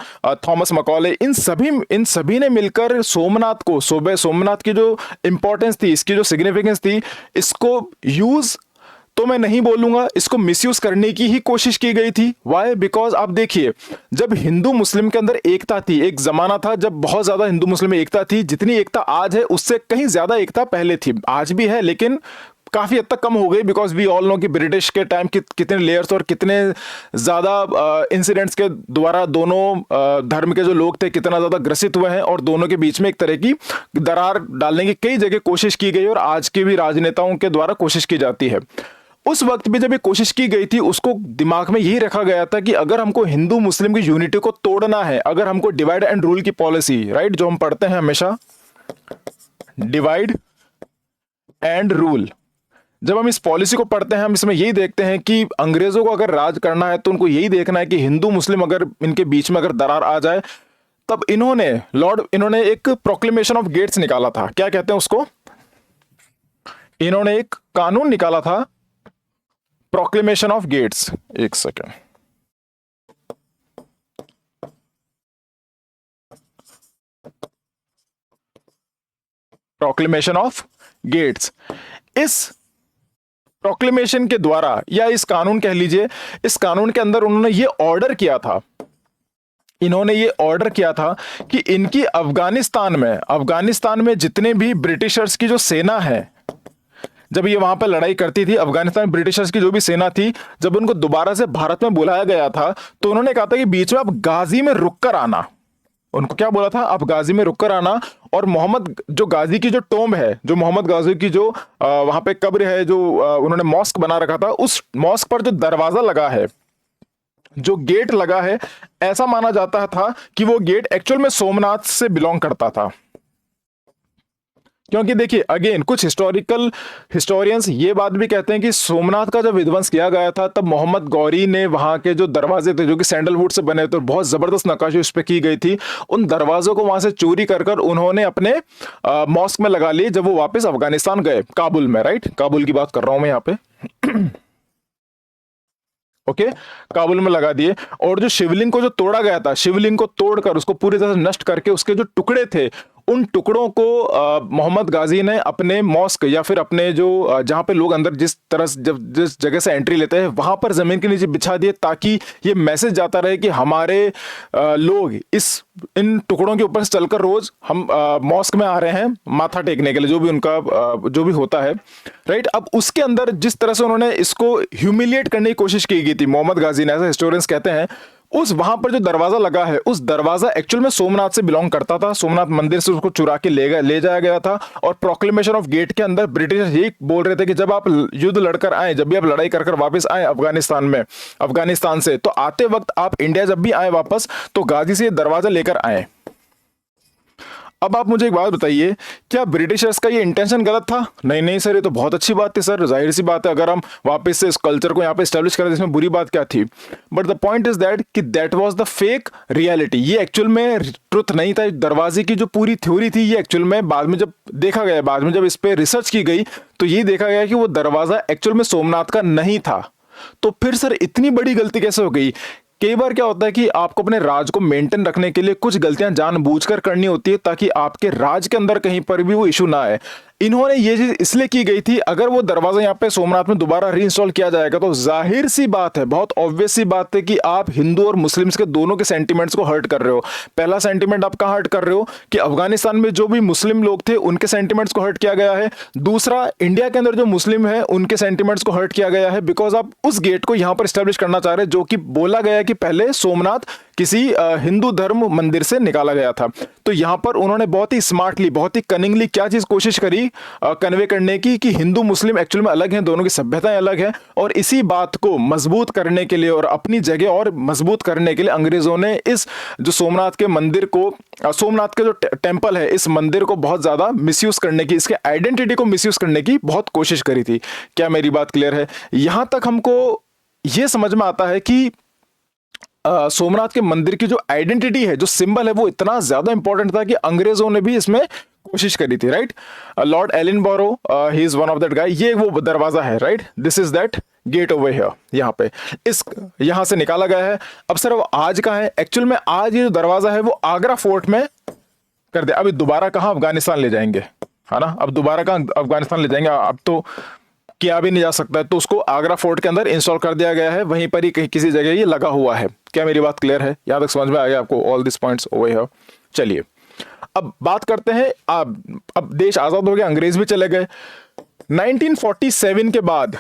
थॉमस मकॉले, इन सभी ने मिलकर सोमनाथ को, सोमनाथ की जो इंपॉर्टेंस थी, इसकी जो सिग्निफिकेंस थी, इसको यूज तो मैं नहीं बोलूंगा, इसको मिसयूज करने की ही कोशिश की गई थी। वाई? बिकॉज आप देखिए, जब हिंदू मुस्लिम के अंदर एकता थी, एक जमाना था जब बहुत ज्यादा हिंदू मुस्लिम में एकता थी, जितनी एकता आज है उससे कहीं ज्यादा एकता पहले थी, आज भी है, लेकिन काफी हद तक कम हो गई। बिकॉज वी ऑल नो कि ब्रिटिश के टाइम कितने लेयर्स और कितने ज्यादा इंसिडेंट्स के द्वारा दोनों धर्म के जो लोग थे कितना ज्यादा ग्रसित हुए हैं, और दोनों के बीच में एक तरह की दरार डालने की कई जगह कोशिश की गई, और आज के भी राजनेताओं के द्वारा कोशिश की जाती है। उस वक्त भी जब ये कोशिश की गई थी, उसको दिमाग में यही रखा गया था कि अगर हमको हिंदू मुस्लिम की यूनिटी को तोड़ना है, अगर हमको डिवाइड एंड रूल की पॉलिसी, राइट, जो हम पढ़ते हैं हमेशा, डिवाइड एंड रूल, जब हम इस पॉलिसी को पढ़ते हैं, हम इसमें यही देखते हैं कि अंग्रेजों को अगर राज करना है तो उनको यही देखना है कि हिंदू मुस्लिम अगर इनके बीच में अगर दरार आ जाए, तब इन्होंने एक प्रोक्लेमेशन ऑफ गेट्स निकाला था। क्या कहते हैं उसको? इन्होंने एक कानून निकाला था, प्रोक्लेमेशन ऑफ गेट्स। एक सेकेंड, प्रोक्लेमेशन ऑफ गेट्स। इस प्रोक्लेमेशन के द्वारा, या इस कानून कह लीजिए, इस कानून के अंदर उन्होंने ये ऑर्डर किया था, कि इनकी अफगानिस्तान में जितने भी ब्रिटिशर्स की जो सेना है, जब ये वहां पर लड़ाई करती थी, अफगानिस्तान ब्रिटिशर्स की जो भी सेना थी, जब उनको दोबारा से भारत में बुलाया गया था, तो उन्होंने कहा था कि बीच में आप गाजी में रुक कर आना। उनको क्या बोला था? आप गाजी में रुक कर आना, और मोहम्मद जो गाजी की जो टोम्ब है, जो मोहम्मद गाजी की जो वहां पे कब्र है, जो उन्होंने मॉस्क बना रखा था, उस मॉस्क पर जो दरवाजा लगा है, जो गेट लगा है, ऐसा माना जाता था कि वो गेट एक्चुअल में सोमनाथ से बिलोंग करता था। क्योंकि देखिए, अगेन कुछ हिस्टोरियंस ये बात भी कहते हैं कि सोमनाथ का जब विध्वंस किया गया था, तब मोहम्मद गौरी ने वहां के जो दरवाजे थे, जो कि सैंडलवुड से बने थे, बहुत जबरदस्त नक्काशी उस पर की गई थी, उन दरवाजों को वहां से चोरी कर उन्होंने अपने मॉस्क में लगा लिए, जब वो वापस अफगानिस्तान गए, काबुल में, राइट, काबुल की बात कर रहा हूं मैं यहाँ पे ओके, काबुल में लगा दिए। और जो शिवलिंग को जो तोड़ा गया था, शिवलिंग को तोड़कर उसको पूरी तरह से नष्ट करके उसके जो टुकड़े थे उन टुकड़ों को मोहम्मद गाजी ने अपने मॉस्क या फिर अपने जो जहां पे लोग अंदर जिस तरह जब जिस जगह से एंट्री लेते हैं वहां पर जमीन के नीचे बिछा दिए, ताकि ये मैसेज जाता रहे कि हमारे लोग इन टुकड़ों के ऊपर से चलकर रोज हम मॉस्क में आ रहे हैं माथा टेकने के लिए, जो भी उनका जो भी होता है, राइट। अब उसके अंदर जिस तरह से उन्होंने इसको ह्यूमिलिएट करने की कोशिश की गई थी मोहम्मद गाजी ने, ऐसा हिस्टोरियंस कहते हैं, उस वहां पर जो दरवाजा लगा है, उस दरवाजा एक्चुअल में सोमनाथ से बिलोंग करता था। सोमनाथ मंदिर से उसको चुरा के ले जाया गया था। और प्रोक्लेमेशन ऑफ गेट के अंदर ब्रिटिश यही बोल रहे थे कि जब आप युद्ध लड़कर आए, जब भी आप लड़ाई कर वापस आए अफगानिस्तान से, तो आते वक्त आप इंडिया जब भी आए वापस, तो गाजी से दरवाजा लेकर आए। अब आप मुझे एक बात बताइए, क्या ब्रिटिशर्स का ये इंटेंशन गलत था? नहीं नहीं सर, ये तो बहुत अच्छी बात थी सर, जाहिर सी बात है, अगर हम वापस से इस कल्चर को यहाँ पे एस्टेब्लिश करें, इसमें बुरी बात क्या थी? But the point is that कि that was the fake reality. ये एक्चुअल में ट्रुथ नहीं था। दरवाजे की जो पूरी थ्योरी थी, ये एक्चुअल में बाद में जब देखा गया, बाद में जब इस पर रिसर्च की गई, तो ये देखा गया कि वो दरवाजा एक्चुअल में सोमनाथ का नहीं था। तो फिर सर इतनी बड़ी गलती कैसे हो गई? कई बार क्या होता है कि आपको अपने राज को मेंटेन रखने के लिए कुछ गलतियां जानबूझकर करनी होती है, ताकि आपके राज के अंदर कहीं पर भी वो इशू ना आए। इन्होंने ये चीज इसलिए की गई थी, अगर वो दरवाजा यहाँ पे सोमनाथ में दोबारा रीइंस्टॉल किया जाएगा, तो जाहिर सी बात है, बहुत ऑब्वियस सी बात है कि आप हिंदू और मुस्लिम्स के दोनों के सेंटिमेंट्स को हर्ट कर रहे हो। पहला सेंटिमेंट आप कहाँ हर्ट कर रहे हो कि अफगानिस्तान में जो भी मुस्लिम लोग थे उनके सेंटिमेंट्स को हर्ट किया गया है। दूसरा, इंडिया के अंदर जो मुस्लिम है उनके सेंटिमेंट्स को हर्ट किया गया है, बिकॉज आप उस गेट को यहां पर स्टैब्लिश करना चाह रहे हैं, जो कि बोला गया है कि पहले सोमनाथ किसी हिंदू धर्म मंदिर से निकाला गया था। तो यहां पर उन्होंने बहुत ही स्मार्टली, बहुत ही कनिंगली क्या चीज कोशिश करी कन्वे करने की कि हिंदू मुस्लिम एक्चुअल में अलग हैं, दोनों की सभ्यताएं अलग हैं। और इसी बात को मजबूत करने के लिए और अपनी जगह और मजबूत करने के लिए अंग्रेजों ने इस जो सोमनाथ के मंदिर को, सोमनाथ के जो टेम्पल है, इस मंदिर को बहुत ज्यादा मिसयूज करने की, इसके आइडेंटिटी को मिसयूज करने की बहुत कोशिश करी थी। क्या मेरी बात क्लियर है? यहां तक हमको यह समझ में आता है कि सोमनाथ के मंदिर की जो आइडेंटिटी है, जो सिंबल है, वो इतना ज्यादा इंपॉर्टेंट था कि अंग्रेजों ने भी इसमें कोशिश करी थी, right. Lord Ellenborough, he is one of that guy. ये वो दरवाजा है, right, this is that gate over here, यहाँ पे इस यहां से निकाला गया है। अब सर वो आज कहां है? एक्चुअल में आज ये जो दरवाजा है वो आगरा फोर्ट में कर दिया। अभी दोबारा कहां? अफगानिस्तान ले जाएंगे, है ना। अब दोबारा कहां? अफगानिस्तान ले जाएंगे। अब तो किया भी नहीं जा सकता है, तो उसको आगरा फोर्ट के अंदर इंस्टॉल कर दिया गया है, वहीं पर ही कहीं किसी जगह ये लगा हुआ है। क्या मेरी बात क्लियर है? यहां तक समझ में आ गया आपको? All this points over here. चलिए अब बात करते हैं, अब देश आजाद हो गया, अंग्रेज भी चले गए। 1947 के बाद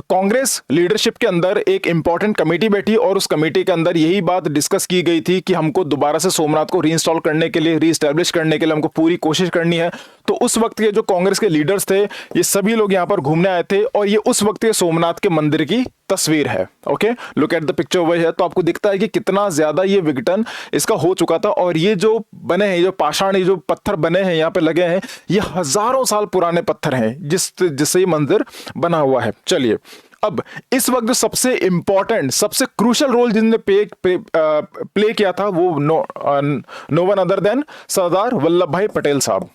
कांग्रेस लीडरशिप के अंदर एक इंपॉर्टेंट कमेटी बैठी और उस कमेटी के अंदर यही बात डिस्कस की गई थी कि हमको दोबारा से सोमनाथ को रीइंस्टॉल करने के लिए, रीएस्टैब्लिश करने के लिए हमको पूरी कोशिश करनी है। तो उस वक्त के जो कांग्रेस के लीडर्स थे, ये सभी लोग यहां पर घूमने आए थे और ये उस वक्त के सोमनाथ के मंदिर की तस्वीर है। Okay, look at the picture over here. तो आपको दिखता है कि कितना ज्यादा ये विघटन इसका हो चुका था। और ये जो बने हैं, जो पाषाण, ये जो पत्थर बने हैं यहाँ पे लगे हैं, ये हजारों साल पुराने पत्थर हैं जिससे ये मंदिर बना हुआ है। चलिए अब इस वक्त जो सबसे इंपॉर्टेंट, सबसे क्रूशियल रोल जिनने प्ले किया था, वो no one other than Sardar Vallabh भाई पटेल साहब।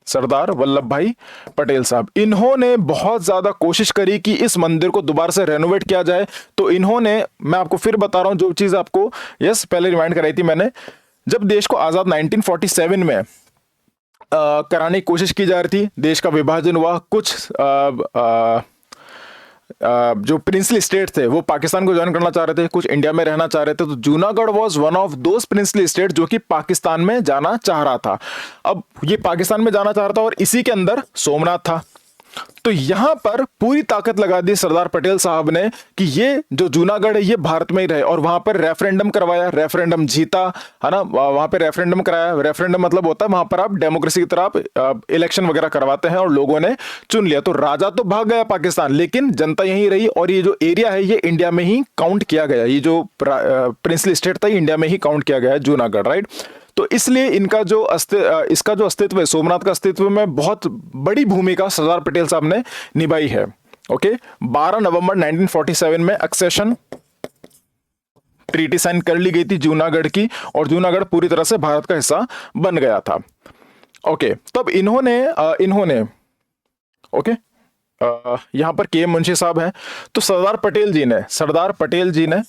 सरदार वल्लभ भाई पटेल साहब, इन्होंने बहुत ज्यादा कोशिश करी कि इस मंदिर को दोबारा से रेनोवेट किया जाए। तो इन्होंने, मैं आपको फिर बता रहा हूं जो चीज आपको पहले रिमाइंड कराई थी मैंने, जब देश को आजाद 1947 में कराने की कोशिश की जा रही थी, देश का विभाजन हुआ, कुछ जो प्रिंसली स्टेट थे वो पाकिस्तान को ज्वाइन करना चाह रहे थे, कुछ इंडिया में रहना चाह रहे थे। तो Junagadh was one of those princely state जो कि पाकिस्तान में जाना चाह रहा था। अब ये पाकिस्तान में जाना चाह रहा था और इसी के अंदर सोमनाथ था। तो यहां पर पूरी ताकत लगा दी सरदार पटेल साहब ने कि ये जो जूनागढ़ है ये भारत में ही रहे। और वहां पर रेफरेंडम करवाया, रेफरेंडम जीता, है ना। वहां पर रेफरेंडम कराया। रेफरेंडम मतलब होता है वहां पर आप डेमोक्रेसी की तरह आप इलेक्शन वगैरह करवाते हैं और लोगों ने चुन लिया। तो राजा तो भाग गया पाकिस्तान, लेकिन जनता यहीं रही और ये जो एरिया है ये इंडिया में ही काउंट किया गया। ये जो प्रिंसली स्टेट था इंडिया में ही काउंट किया गया, जूनागढ़, राइट। तो इसलिए इनका जो इसका जो अस्तित्व है, सोमनाथ का अस्तित्व में बहुत बड़ी भूमिका सरदार पटेल साहब ने निभाई है। ओके, 12 नवंबर 1947 में एक्सेशन ट्रीटी साइन कर ली गई थी जूनागढ़ की और जूनागढ़ पूरी तरह से भारत का हिस्सा बन गया था। ओके, तब इन्होंने ओके यहां पर के एम मुंशी साहब हैं। तो सरदार पटेल जी ने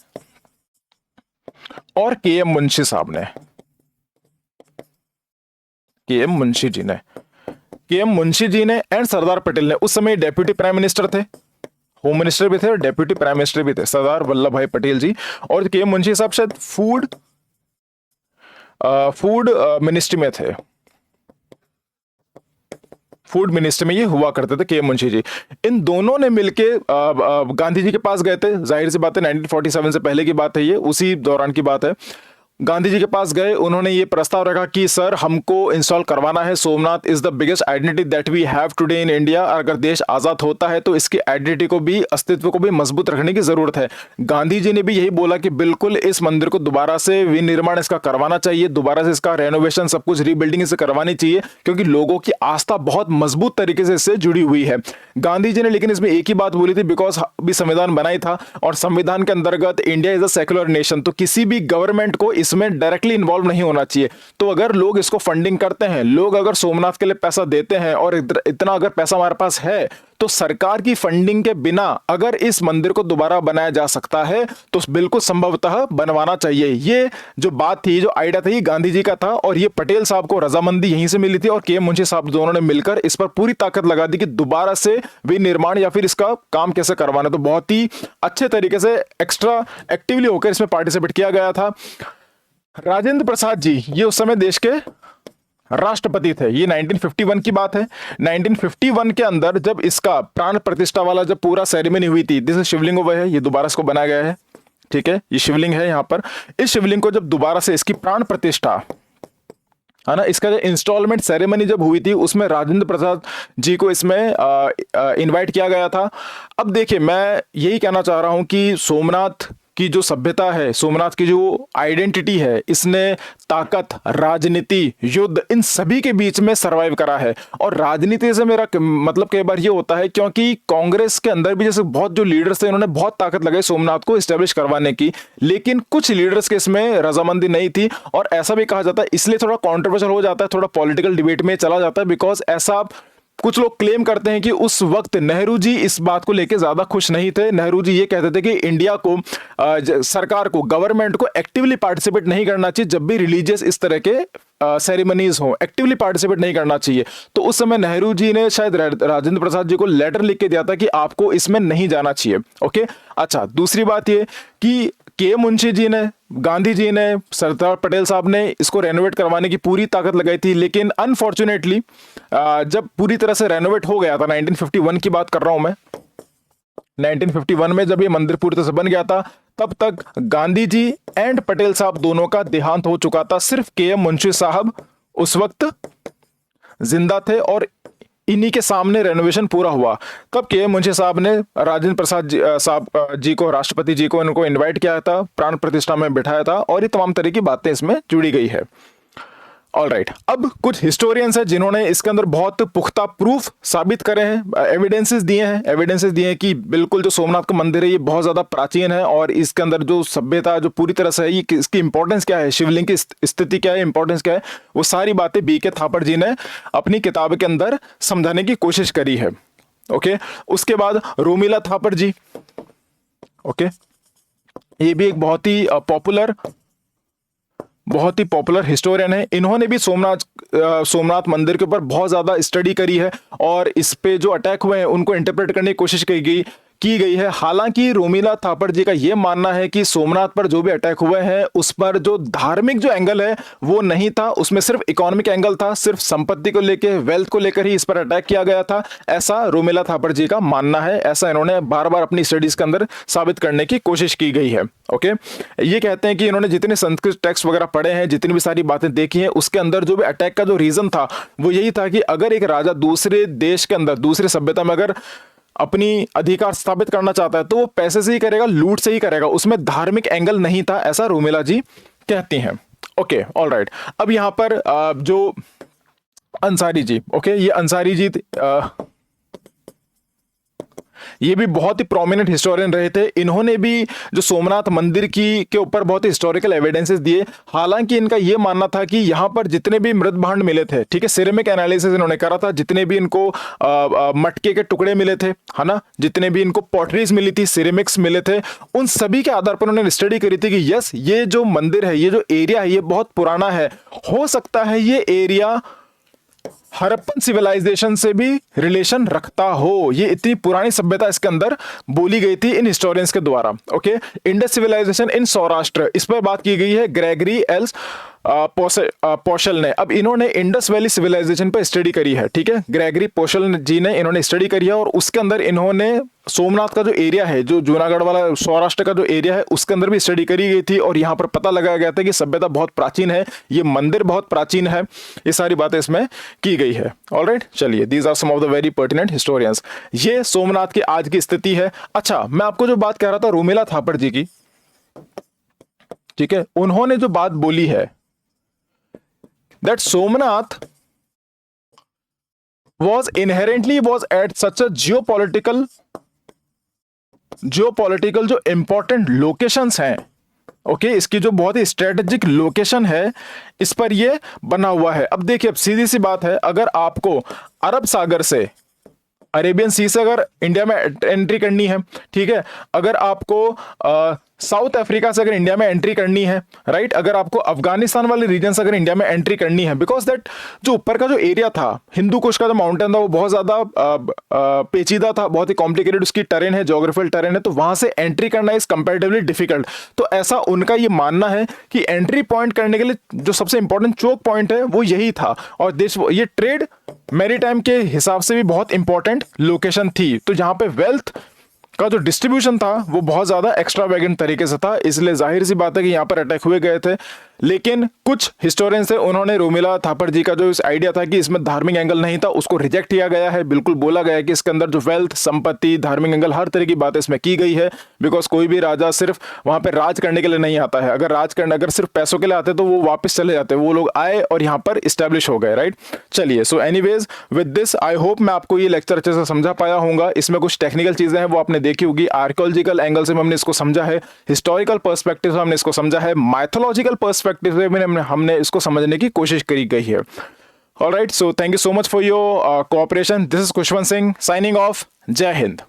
और के एम मुंशी साहब ने के एम मुंशी जी ने, के एम मुंशी जी ने एंड सरदार पटेल ने, उस समय डेप्यूटी प्राइम मिनिस्टर थे, होम मिनिस्टर भी थे और डेप्यूटी प्राइम मिनिस्टर भी थे, सरदार वल्लभ भाई पटेल जी। और के एम मुंशी साहब शायद फूड मिनिस्ट्री में थे, फूड मिनिस्ट्री में ये हुआ करते थे के एम मुंशी जी। इन दोनों ने मिलके गांधी जी के पास गए थे, जाहिर सी बात है 1947 से पहले की बात है, ये उसी दौरान की बात है। गांधी जी के पास गए, उन्होंने ये प्रस्ताव रखा कि सर हमको इंस्टॉल करवाना है, Somnath is the biggest identity that we have today in India. अगर देश आजाद होता है तो इसकी आइडेंटिटी को भी, अस्तित्व को भी मजबूत रखने की जरूरत है। गांधी जी ने भी यही बोला कि बिल्कुल इस मंदिर को दोबारा से विनिर्माण इसका करवाना चाहिए, दोबारा से इसका रेनोवेशन, सब कुछ रीबिल्डिंग इसे करवानी चाहिए, क्योंकि लोगों की आस्था बहुत मजबूत तरीके से इससे जुड़ी हुई है। गांधी जी ने लेकिन इसमें एक ही बात बोली थी, बिकॉज भी संविधान बनाई था और संविधान के अंतर्गत India is a secular nation, तो किसी भी गवर्नमेंट को इसमें डायरेक्टली इन्वॉल्व नहीं होना चाहिए। तो अगर लोग इसको फंडिंग करते हैं, लोग अगर सोमनाथ के लिए पैसा देते हैं और इतना अगर पैसा हमारे पास है, तो सरकार की फंडिंग के बिना अगर इस मंदिर को दोबारा बनाया जा सकता है तो बिल्कुल संभवतः बनवाना चाहिए। ये जो बात थी, जो आइडिया था, ये गांधी जी का था और ये पटेल साहब को रजामंदी यहीं से मिली थी और के एम मुंशी साहब दोनों ने मिलकर इस पर पूरी ताकत लगा दी कि दोबारा से विनिर्माण या फिर इसका काम कैसे करवाना। तो बहुत ही अच्छे तरीके से एक्स्ट्रा एक्टिवली होकर इसमें पार्टिसिपेट किया गया था। राजेंद्र प्रसाद जी ये उस समय देश के राष्ट्रपति थे, ये 1951 की बात है। 1951 के अंदर जब इसका प्राण प्रतिष्ठा वाला जब पूरा सेरेमनी हुई थी, दिस शिवलिंग हुआ है, ये दोबारा इसको बनाया गया है, ठीक है, ये शिवलिंग है यहाँ पर। इस शिवलिंग को जब दोबारा से इसकी प्राण प्रतिष्ठा है ना, इसका जो इंस्टॉलमेंट सेरेमनी जब हुई थी, उसमें राजेंद्र प्रसाद जी को इसमें इनवाइट किया गया था। अब देखिए, मैं यही कहना चाह रहा हूं कि सोमनाथ की जो सभ्यता है, सोमनाथ की जो आइडेंटिटी है, इसने ताकत, राजनीति, युद्ध, इन सभी के बीच में सरवाइव करा है। और राजनीति से मेरा मतलब कई बार ये होता है, क्योंकि कांग्रेस के अंदर भी जैसे बहुत जो लीडर्स थे, इन्होंने बहुत ताकत लगाई सोमनाथ को एस्टेब्लिश करवाने की, लेकिन कुछ लीडर्स के इसमें रजामंदी नहीं थी। और ऐसा भी कहा जाता है, इसलिए थोड़ा कॉन्ट्रोवर्शियल हो जाता है, थोड़ा पॉलिटिकल डिबेट में चला जाता है, बिकॉज ऐसा कुछ लोग क्लेम करते हैं कि उस वक्त नेहरू जी इस बात को लेकर ज्यादा खुश नहीं थे। नेहरू जी ये कहते थे कि इंडिया को, सरकार को, गवर्नमेंट को एक्टिवली पार्टिसिपेट नहीं करना चाहिए जब भी रिलीजियस इस तरह के सेरेमनीज हो, एक्टिवली पार्टिसिपेट नहीं करना चाहिए। तो उस समय नेहरू जी ने शायद राजेंद्र प्रसाद जी को लेटर लिख के दिया था कि आपको इसमें नहीं जाना चाहिए। ओके, अच्छा, दूसरी बात ये कि के मुंशी जी ने, गांधी जी ने, सरदार पटेल साहब ने इसको रेनोवेट करवाने की पूरी ताकत लगाई थी, लेकिन अनफॉर्चुनेटली जब पूरी तरह से रेनोवेट हो गया था, 1951 की बात कर रहा हूं मैं, 1951 में जब ये मंदिर पूरी तरह से बन गया था, तब तक गांधी जी एंड पटेल साहब दोनों का देहांत हो चुका था। सिर्फ के एम मुंशी साहब उस वक्त जिंदा थे और इन्हीं के सामने रेनोवेशन पूरा हुआ। तब के एम मुंशी साहब ने राजेंद्र प्रसाद जी को, राष्ट्रपति जी को, इनको इनवाइट किया था, प्राण प्रतिष्ठा में बिठाया था और ये तमाम तरह की बातें इसमें जुड़ी गई है। ऑलराइट, अब कुछ हिस्टोरियंस हैं जिन्होंने इसके अंदर बहुत पुख्ता प्रूफ साबित करे हैं, एविडेंसेस दिए हैं कि बिल्कुल जो सोमनाथ का मंदिर है ये बहुत ज्यादा प्राचीन है और इसके अंदर जो सभ्यता जो पूरी तरह से है, ये इसकी इंपॉर्टेंस क्या है, शिवलिंग की स्थिति क्या है, इंपॉर्टेंस क्या है, वो सारी बातें बी के थापड़ जी ने अपनी किताब के अंदर समझाने की कोशिश करी है। ओके, उसके बाद रोमिला थापड़ जी, ओके, ये भी एक बहुत ही पॉपुलर हिस्टोरियन है। इन्होंने भी सोमनाथ मंदिर के ऊपर बहुत ज्यादा स्टडी करी है और इस पे जो अटैक हुए हैं उनको इंटरप्रेट करने की कोशिश की गई है। हालांकि रोमिला थापड़ जी का यह मानना है कि सोमनाथ पर जो भी अटैक हुए हैं उस पर जो धार्मिक जो एंगल है वो नहीं था, उसमें सिर्फ इकोनॉमिक एंगल था, सिर्फ संपत्ति को लेकर, वेल्थ को लेकर ही इस पर अटैक किया गया था, ऐसा रोमिला थापड़ जी का मानना है। ऐसा इन्होंने बार बार अपनी स्टडीज के अंदर साबित करने की कोशिश की गई है। ओके, ये कहते हैं कि इन्होंने जितने संस्कृत टेक्स्ट वगैरह पढ़े हैं, जितनी भी सारी बातें देखी हैं, उसके अंदर जो भी अटैक का जो रीजन था वो यही था कि अगर एक राजा दूसरे देश के अंदर, दूसरे सभ्यता में अगर अपनी अधिकार स्थापित करना चाहता है तो वो पैसे से ही करेगा, लूट से ही करेगा, उसमें धार्मिक एंगल नहीं था, ऐसा रोमिला जी कहती हैं। ओके, ऑलराइट, अब यहां पर जो अंसारी जी, ओके, ये अंसारी जी ये भी बहुत ही प्रोमिनेंट हिस्टोरियन रहे थे। इन्होंने भी जो सोमनाथ मंदिर के ऊपर बहुत ही हिस्टोरिकल एविडेंसेस दिए। हालांकि इनका यह मानना था कि यहां पर जितने भी मृत भांड मिले थे, ठीक है, सिरेमिक एनालिसिस इन्होंने करा था, जितने भी इनको मटके के टुकड़े मिले थे, है ना, जितने भी इनको पॉटरीज मिली थी, सिरेमिक्स मिले थे, उन सभी के आधार पर उन्होंने स्टडी करी थी कि यस, ये जो मंदिर है, ये जो एरिया है, ये बहुत पुराना है, हो सकता है ये एरिया हड़प्पन सिविलाइजेशन से भी रिलेशन रखता हो। ये इतनी पुरानी सभ्यता इसके अंदर बोली गई थी इन हिस्टोरियंस के द्वारा। ओके, इंडस सिविलाइजेशन इन सौराष्ट्र, इस पर बात की गई है ग्रेगरी एल्स पोशल ने। अब इन्होंने इंडस वैली सिविलाइजेशन पर स्टडी करी है, ठीक है, ग्रेगरी पोशल जी ने इन्होंने स्टडी करी है, और उसके अंदर इन्होंने सोमनाथ का जो एरिया है, जो जूनागढ़ वाला सौराष्ट्र का जो एरिया है, उसके अंदर भी स्टडी करी गई थी, और यहाँ पर पता लगाया गया था कि सभ्यता बहुत प्राचीन है, ये मंदिर बहुत प्राचीन है, ये सारी बातें इसमें की गई है। ऑलराइट, चलिए, these are some of the very pertinent historians. ये सोमनाथ की आज की स्थिति है। अच्छा, मैं आपको जो बात कह रहा था रोमिला थापर जी की, ठीक है, उन्होंने जो बात बोली है that Somnath was at such a geopolitical जो इंपॉर्टेंट लोकेशंस हैं, ओके, इसकी जो बहुत ही स्ट्रेटेजिक लोकेशन है, इस पर ये बना हुआ है। अब देखिए, अब सीधी सी बात है, अगर आपको अरब सागर से, अरेबियन सी से अगर इंडिया में एंट्री करनी है, ठीक है, अगर आपको साउथ अफ्रीका से अगर इंडिया में एंट्री करनी है, राइट, अगर आपको अफगानिस्तान वाले रीजन से अगर इंडिया में एंट्री करनी है, बिकॉज दैट जो ऊपर का जो एरिया था, हिंदू कुश का जो माउंटेन था, वो बहुत ज्यादा पेचीदा था, बहुत ही कॉम्प्लिकेटेड उसकी टेरेन है, ज्योग्राफिकल टेरेन है, तो वहां से एंट्री करना इज कंपैरेटिवली डिफिकल्ट। तो ऐसा उनका ये मानना है कि एंट्री पॉइंट करने के लिए जो सबसे इंपॉर्टेंट चोक पॉइंट है वो यही था, और देश ये ट्रेड मैरीटाइम के हिसाब से भी बहुत इंपॉर्टेंट लोकेशन थी। तो जहां पे वेल्थ का जो डिस्ट्रीब्यूशन था वो बहुत ज्यादा एक्स्ट्रावेगेंट तरीके से था, इसलिए जाहिर सी बात है कि यहां पर अटैक हुए गए थे। लेकिन कुछ हिस्टोरियंस है, उन्होंने रोमिला थापर जी का जो इस आइडिया था कि इसमें धार्मिक एंगल नहीं था, उसको रिजेक्ट किया गया है। बिल्कुल बोला गया है कि इसके अंदर जो वेल्थ, संपत्ति, धार्मिक एंगल, हर तरह की बातें इसमें की गई है, बिकॉज कोई भी राजा सिर्फ वहां पर राज करने के लिए नहीं आता है। अगर सिर्फ पैसों के लिए आते तो वो वापस चले जाते, वो लोग आए और यहाँ पर स्टैब्लिश हो गए, राइट। चलिए, so anyways with this I hope मैं आपको ये लेक्चर अच्छे से समझा पाया होगा। इसमें कुछ टेक्निकल चीजें हैं वो आपने देखी होगी, आर्कियोलॉजिकल एंगल से हमने इसको समझा है, हिस्टोरिकल पर्सपेक्टिव से हमने इसको समझा है, माइथोलॉजिकल पर्सपेक्टिव से हमने इसको समझने की कोशिश करी गई है। Alright, so thank you so much for your cooperation. This is Khushwant Singh signing off. जय हिंद।